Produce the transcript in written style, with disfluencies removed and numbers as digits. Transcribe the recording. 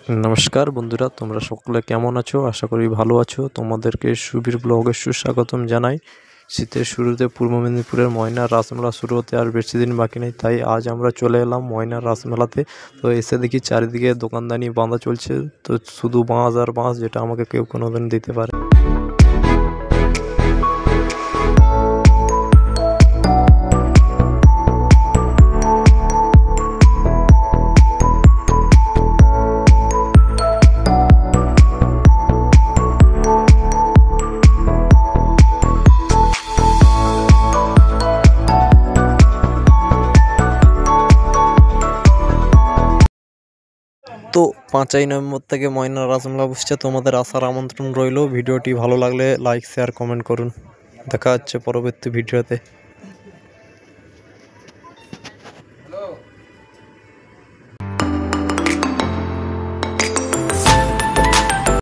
নমস্কার বন্ধুরা, তোমরা সকলে কেমন আছো? আশা করি ভালো আছো। তোমাদেরকে সুবীর ব্লগে সুস্বাগতম জানাই। শীতের শুরুতে পূর্ব মেদিনীপুরের ময়নার রাসমেলা শুরু হতে আর বেশি দিন বাকি নেই, তাই আজ আমরা চলে এলাম ময়নার রাসমেলাতে। তো এসে দেখি চারিদিকে দোকানদানি বাঁধা চলছে, তো শুধু বাঁশ আর বাঁশ, যেটা আমাকে কেউ কোনোদিন দিতে পারে। তো 5ই নভেম্বর থেকে ময়নার রাসমেলা বসছে, তোমাদের আসার আমন্ত্রণ রইল। ভিডিওটি ভালো লাগলে লাইক, শেয়ার, কমেন্ট করুন। দেখা হচ্ছে পরবর্তী ভিডিওতে।